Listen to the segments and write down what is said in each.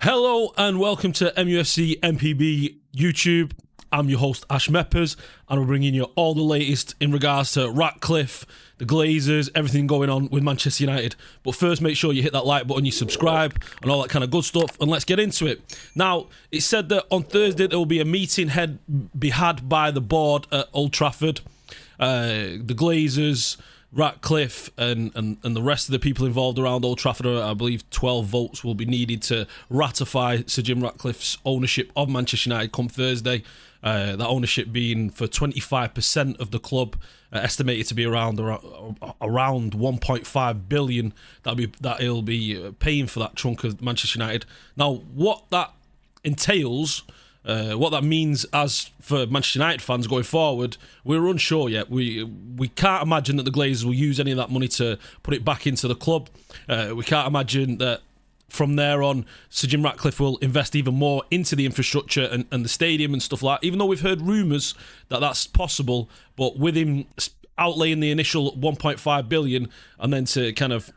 Hello and welcome to mufcMPB YouTube. I'm your host Ash Meppers and we're bringing you all the latest in regards to Ratcliffe, the Glazers, everything going on with Manchester United. But first, make sure you hit that like button, you subscribe and all that kind of good stuff, and let's get into it. Now, it's said that on Thursday there will be a meeting be had by the board at Old Trafford. The Glazers, Ratcliffe and the rest of the people involved around Old Trafford, I believe 12 votes will be needed to ratify Sir Jim Ratcliffe's ownership of Manchester United come Thursday. That ownership being for 25% of the club, estimated to be around 1.5 billion. That he'll be paying for that chunk of Manchester United. Now, what that entails, what that means as for Manchester United fans going forward, we're unsure yet. We can't imagine that the Glazers will use any of that money to put it back into the club. We can't imagine that from there on, Sir Jim Ratcliffe will invest even more into the infrastructure and the stadium and stuff like that, even though we've heard rumours that that's possible. But with him outlaying the initial 1.5 billion and then to kind of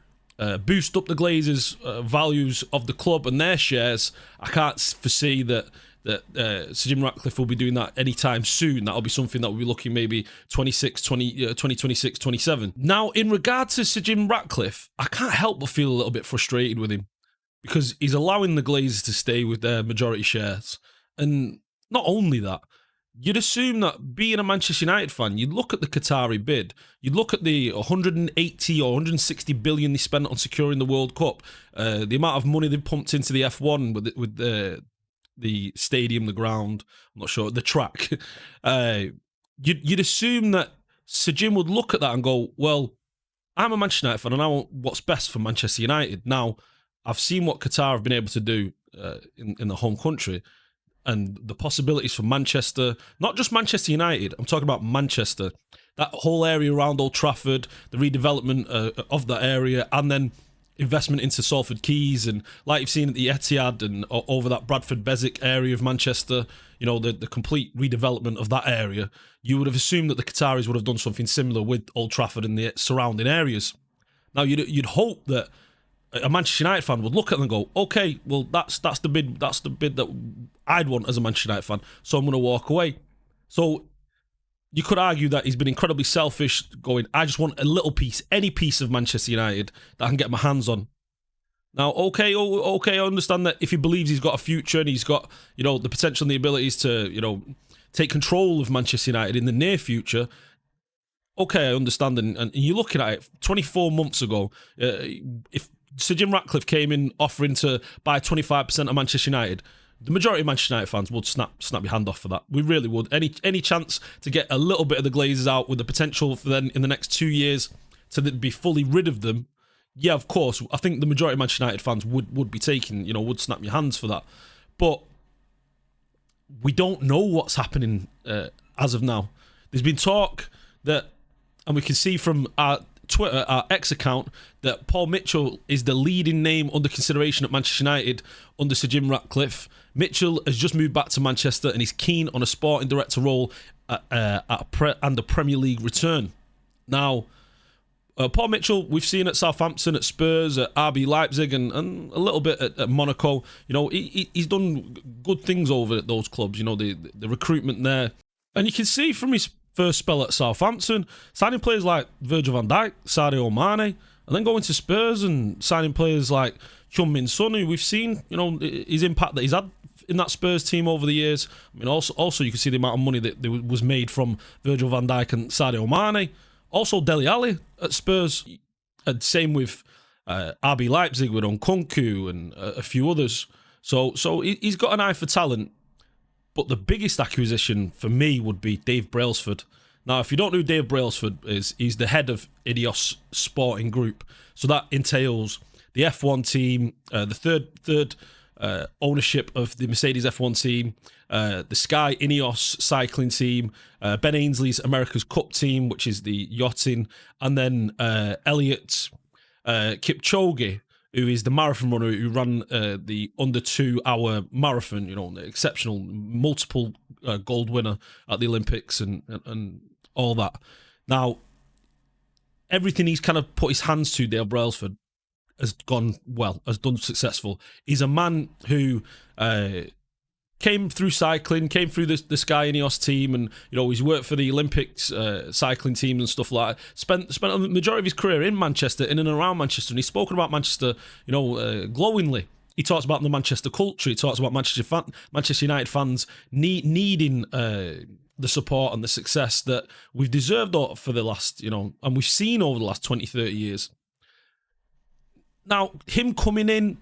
boost up the Glazers' values of the club and their shares, I can't foresee that Sir Jim Ratcliffe will be doing that anytime soon. That'll be something that we'll be looking maybe 2026, 27. Now, in regard to Sir Jim Ratcliffe, I can't help but feel a little bit frustrated with him because he's allowing the Glazers to stay with their majority shares. And not only that, you'd assume that being a Manchester United fan, you'd look at the Qatari bid, you'd look at the 180 or 160 billion they spent on securing the World Cup, the amount of money they pumped into the F1 with the stadium, the ground, I'm not sure, the track. You'd assume that Sir Jim would look at that and go, well, I'm a Manchester United fan and I want what's best for Manchester United. Now, I've seen what Qatar have been able to do in the home country and the possibilities for Manchester, not just Manchester United, I'm talking about Manchester, that whole area around Old Trafford, the redevelopment of that area, and then investment into Salford Quays, and like you've seen at the Etihad and over that Bradford Beswick area of Manchester, you know, the complete redevelopment of that area. You would have assumed that the Qataris would have done something similar with Old Trafford and the surrounding areas. Now, you'd hope that a Manchester United fan would look at them and go, okay, well, that's the bid that I'd want as a Manchester United fan, so I'm going to walk away. So you could argue that he's been incredibly selfish, going, I just want a little piece, any piece of Manchester United that I can get my hands on. Now, okay, I understand that if he believes he's got a future and he's got, you know, the potential and the abilities to, you know, take control of Manchester United in the near future, okay, I understand. And you're looking at it, 24 months ago, if Sir Jim Ratcliffe came in offering to buy 25% of Manchester United, the majority of Manchester United fans would snap your hand off for that. We really would. Any chance to get a little bit of the Glazers out with the potential for then in the next 2 years to be fully rid of them, yeah, of course. I think the majority of Manchester United fans would be taking, you know, would snap your hands for that. But we don't know what's happening as of now. There's been talk that, and we can see from our Twitter, our X account, that Paul Mitchell is the leading name under consideration at Manchester United under Sir Jim Ratcliffe. Mitchell has just moved back to Manchester and he's keen on a sporting director role and a Premier League return. Now, Paul Mitchell, we've seen at Southampton, at Spurs, at RB Leipzig, and a little bit at Monaco. You know, he's done good things over at those clubs. You know, the recruitment there, and you can see from his first spell at Southampton, signing players like Virgil van Dijk, Sadio Mane, and then going to Spurs and signing players like Heung-min Son, who we've seen, you know, his impact that he's had in that Spurs team over the years. I mean, also you can see the amount of money that was made from Virgil van Dijk and Sadio Mane. Also Dele Alli at Spurs, and same with RB Leipzig with Nkunku and a few others. So he's got an eye for talent. But the biggest acquisition for me would be Dave Brailsford. Now, if you don't know who Dave Brailsford is, he's the head of Ineos Sporting Group. So that entails the F1 team, the third ownership of the Mercedes F1 team, the Sky Ineos cycling team, Ben Ainsley's America's Cup team, which is the yachting, and then Elliot Kipchoge, who is the marathon runner who ran the under 2 hour marathon, you know, the exceptional multiple gold winner at the Olympics and all that. Now, everything he's kind of put his hands to, Dale Brailsford, has gone well, has done successful. He's a man who came through cycling, came through the Sky Ineos team, and he's worked for the Olympics cycling teams and stuff like that. Spent the majority of his career in Manchester, in and around Manchester, and he's spoken about Manchester, glowingly. He talks about the Manchester culture. He talks about Manchester United fans needing the support and the success that we've deserved for the last, and we've seen over the last 20, 30 years. Now, him coming in,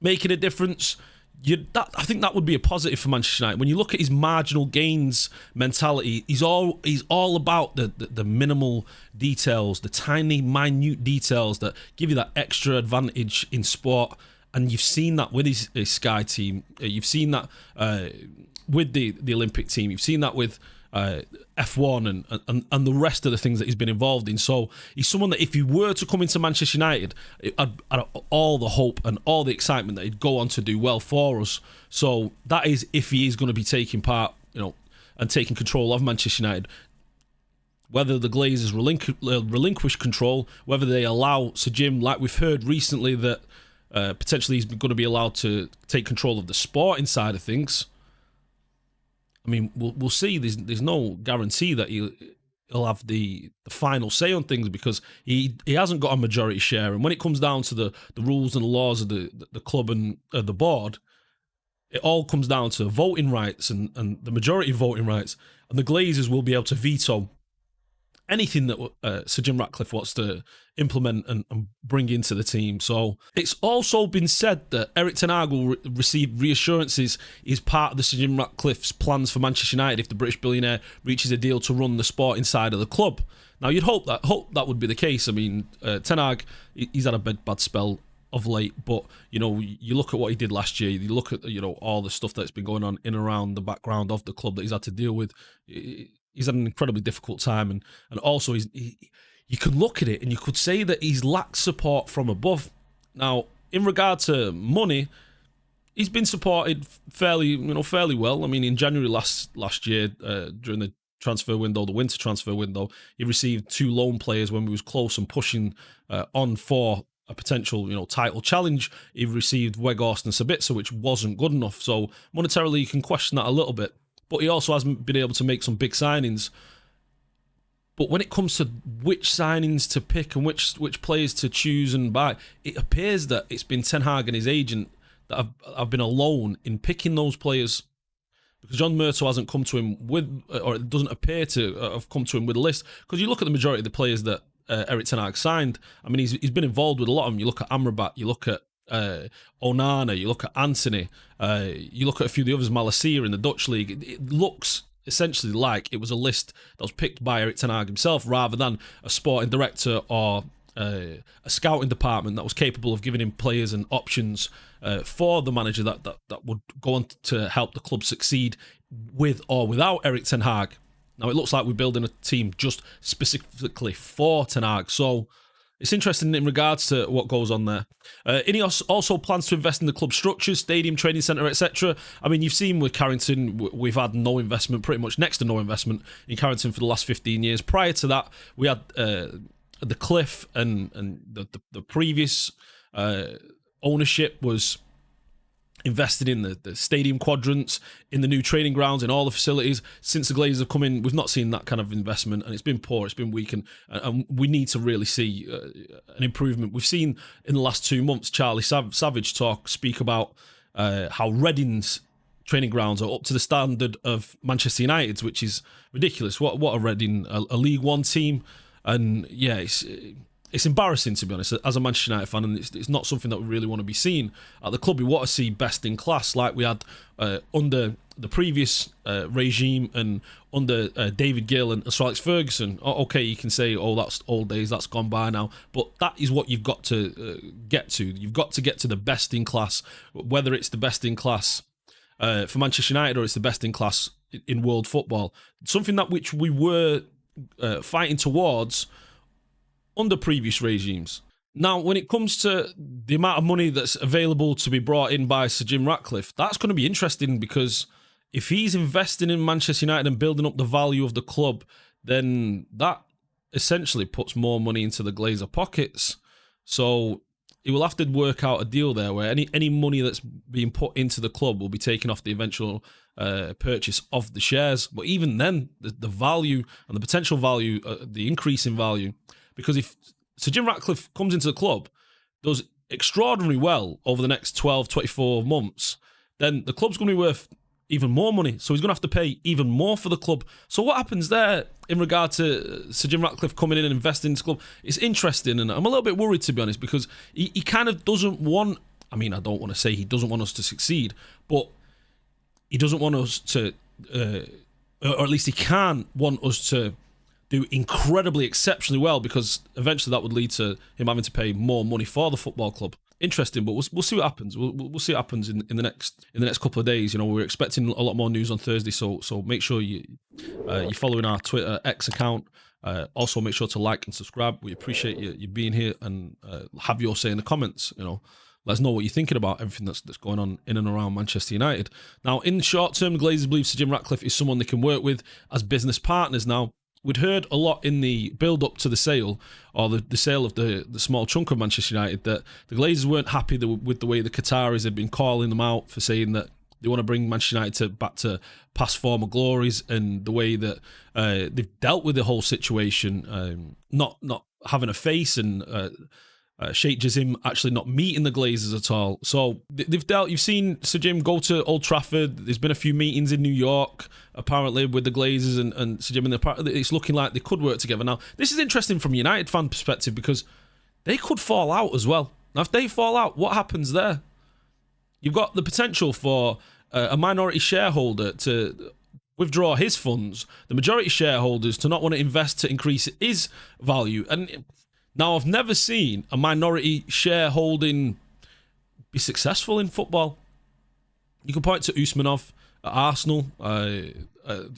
making a difference, I think that would be a positive for Manchester United. When you look at his marginal gains mentality, he's all about the minimal details, the tiny, minute details that give you that extra advantage in sport. And you've seen that with his Sky team. You've seen that with the Olympic team. You've seen that with F1 and the rest of the things that he's been involved in. So he's someone that if he were to come into Manchester United, I'd all the hope and all the excitement that he'd go on to do well for us. So that is if he is going to be taking part, and taking control of Manchester United. Whether the Glazers relinquish control, whether they allow Sir Jim, like we've heard recently, that potentially he's going to be allowed to take control of the sporting side of things. I mean, we'll see. There's no guarantee that he'll have the final say on things because he hasn't got a majority share. And when it comes down to the rules and the laws of the club and the board, it all comes down to voting rights and the majority voting rights. And the Glazers will be able to veto anything that Sir Jim Ratcliffe wants to implement and bring into the team. So it's also been said that Erik Ten Hag will receive reassurances is part of the Sir Jim Ratcliffe's plans for Manchester United if the British billionaire reaches a deal to run the sporting side of the club. Now, you'd hope that would be the case. I mean, Ten Hag, he's had a bad spell of late, but you look at what he did last year, you look at all the stuff that's been going on in and around the background of the club that he's had to deal with. He's had an incredibly difficult time, and also you can look at it and you could say that he's lacked support from above. Now, in regard to money, he's been supported fairly well. I mean, in January last year, during the transfer window, the winter transfer window, he received 2 loan players when we was close and pushing on for a potential title challenge. He received Weghorst and Sabitzer, which wasn't good enough. So monetarily, you can question that a little bit. But he also hasn't been able to make some big signings. But when it comes to which signings to pick and which players to choose and buy, it appears that it's been Ten Hag and his agent that have been alone in picking those players. Because John Murtough hasn't come to him with, or it doesn't appear to have come to him with a list. Because you look at the majority of the players that Erik Ten Hag signed, I mean, he's been involved with a lot of them. You look at Amrabat, you look at Onana, you look at Anthony, you look at a few of the others, Malacia in the Dutch league. It looks essentially like it was a list that was picked by Erik Ten Hag himself rather than a sporting director or a scouting department that was capable of giving him players and options for the manager that would go on to help the club succeed with or without Erik Ten Hag. Now, it looks like we're building a team just specifically for Ten Hag. So it's interesting in regards to what goes on there. Ineos also plans to invest in the club structures, stadium, training centre, etc. I mean, you've seen with Carrington, we've had no investment, pretty much next to no investment in Carrington for the last 15 years. Prior to that, we had the Cliff and the previous ownership was invested in the stadium quadrants, in the new training grounds, in all the facilities. Since the Glazers have come in, we've not seen that kind of investment, and it's been poor, it's been weak, and we need to really see an improvement. We've seen in the last 2 months Charlie Savage speak about how Reading's training grounds are up to the standard of Manchester United's, which is ridiculous. What a Reading, a League One team, and yeah, it's embarrassing, to be honest, as a Manchester United fan, and it's not something that we really want to be seeing at the club. We want to see best in class like we had under the previous regime and under David Gill and Sir Alex Ferguson. Okay, you can say, that's old days, that's gone by now, but that is what you've got to get to. You've got to get to the best in class, whether it's the best in class for Manchester United or it's the best in class in world football. Something that which we were fighting towards under previous regimes. Now, when it comes to the amount of money that's available to be brought in by Sir Jim Ratcliffe, that's going to be interesting because if he's investing in Manchester United and building up the value of the club, then that essentially puts more money into the Glazer pockets. So he will have to work out a deal there where any money that's being put into the club will be taken off the eventual purchase of the shares. But even then, the value and the potential value, the increase in value, because if Sir Jim Ratcliffe comes into the club, does extraordinarily well over the next 12, 24 months, then the club's going to be worth even more money. So he's going to have to pay even more for the club. So what happens there in regard to Sir Jim Ratcliffe coming in and investing in the club? It's interesting, and I'm a little bit worried, to be honest, because he kind of doesn't want, I mean, I don't want to say he doesn't want us to succeed, but he doesn't want us to, or at least he can't want us to do incredibly exceptionally well, because eventually that would lead to him having to pay more money for the football club. Interesting, but we'll see what happens. We'll see what happens in the next couple of days. You know, we're expecting a lot more news on Thursday, so make sure you're following our Twitter X account. Also, make sure to like and subscribe. We appreciate you being here, and have your say in the comments. You know, let us know what you're thinking about everything that's going on in and around Manchester United. Now, in the short term, the Glazers believe Sir Jim Ratcliffe is someone they can work with as business partners. Now, we'd heard a lot in the build-up to the sale, or the sale of the small chunk of Manchester United, that the Glazers weren't happy with the way the Qataris had been calling them out for saying that they want to bring Manchester United back to past former glories, and the way that they've dealt with the whole situation, not having a face, and Sheikh Jassim actually not meeting the Glazers at all. So they've dealt. You've seen Sir Jim go to Old Trafford. There's been a few meetings in New York, apparently, with the Glazers and Sir Jim. And it's looking like they could work together. Now, this is interesting from a United fan perspective, because they could fall out as well. Now, if they fall out, what happens there? You've got the potential for a minority shareholder to withdraw his funds, the majority shareholders to not want to invest to increase his value. And now, I've never seen a minority shareholding be successful in football. You can point to Usmanov at Arsenal.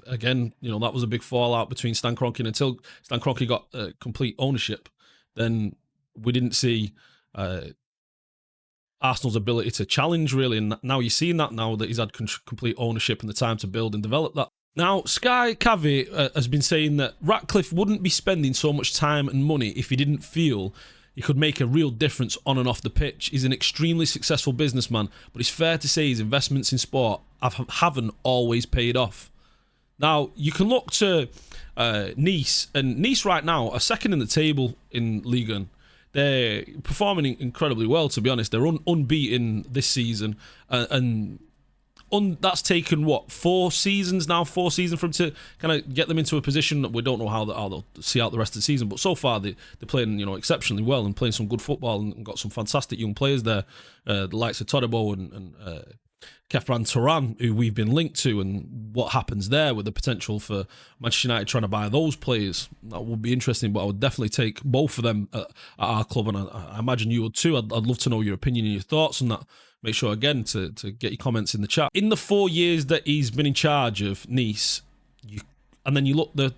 Again, you know, that was a big fallout between Stan Kroenke, and until Stan Kroenke got complete ownership, then we didn't see Arsenal's ability to challenge, really. And now you're seeing that now that he's had complete ownership and the time to build and develop that. Now, Sky Cavi has been saying that Ratcliffe wouldn't be spending so much time and money if he didn't feel he could make a real difference on and off the pitch. He's an extremely successful businessman, but it's fair to say his investments in sport haven't always paid off. Now, you can look to Nice, and Nice right now are second in the table in Ligue 1. They're performing incredibly well, to be honest. They're unbeaten this season, and that's taken, what, 4 seasons now? 4 seasons for him to kind of get them into a position that we don't know how they'll see out the rest of the season. But so far, they're playing, you know, exceptionally well and playing some good football, and got some fantastic young players there, the likes of Todibo and Kefran Turan, who we've been linked to, and what happens there with the potential for Manchester United trying to buy those players. That would be interesting, but I would definitely take both of them at our club, and I imagine you would too. I'd love to know your opinion and your thoughts on that. Make sure, again, to get your comments in the chat. In the 4 years that he's been in charge of Nice, and then you look the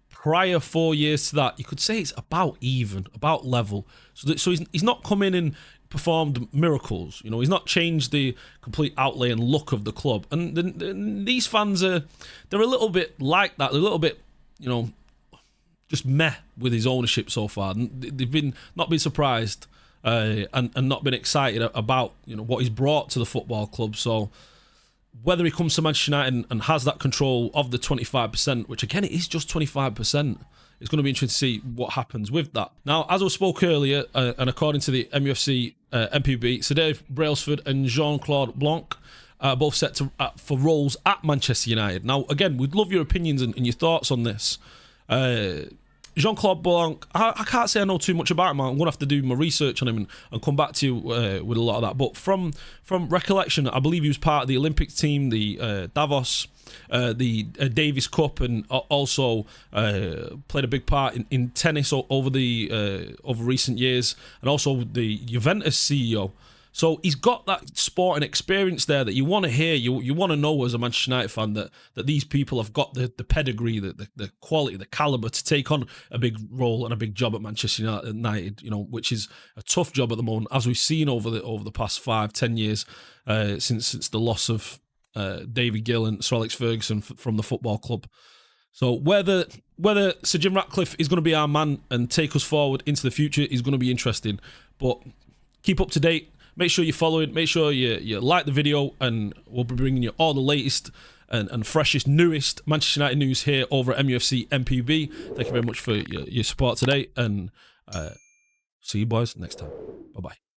prior 4 years to that, you could say it's about even, about level. So he's not come in and performed miracles. You know, he's not changed the complete outlay and look of the club. And these fans they're a little bit like that. They're a little bit, you know, just meh with his ownership so far. They've not been surprised. And not been excited about, you know, what he's brought to the football club. So whether he comes to Manchester United and has that control of the 25%, which again, it is just 25%, it's going to be interesting to see what happens with that. Now, as I spoke earlier, and according to the mufcMPB, Sir Dave Brailsford and Jean-Claude Blanc are both set for roles at Manchester United. Now, again, we'd love your opinions and your thoughts on this. Jean-Claude Blanc, I can't say I know too much about him. I'm going to have to do my research on him and come back to you with a lot of that. But from recollection, I believe he was part of the Olympic team, the Davos, the Davis Cup, and also played a big part in tennis over recent years, and also the Juventus CEO. So he's got that sporting experience there that you want to hear. You want to know as a Manchester United fan that these people have got the pedigree, the quality, the calibre to take on a big role and a big job at Manchester United. You know, which is a tough job at the moment, as we've seen over the past 5-10 years since the loss of David Gill and Sir Alex Ferguson from the football club. So whether Sir Jim Ratcliffe is going to be our man and take us forward into the future is going to be interesting, but keep up to date. Make sure you follow it. Make sure you like the video, and we'll be bringing you all the latest and freshest, newest Manchester United news here over at mufcMPB. Thank you very much for your support today, and see you boys next time. Bye-bye.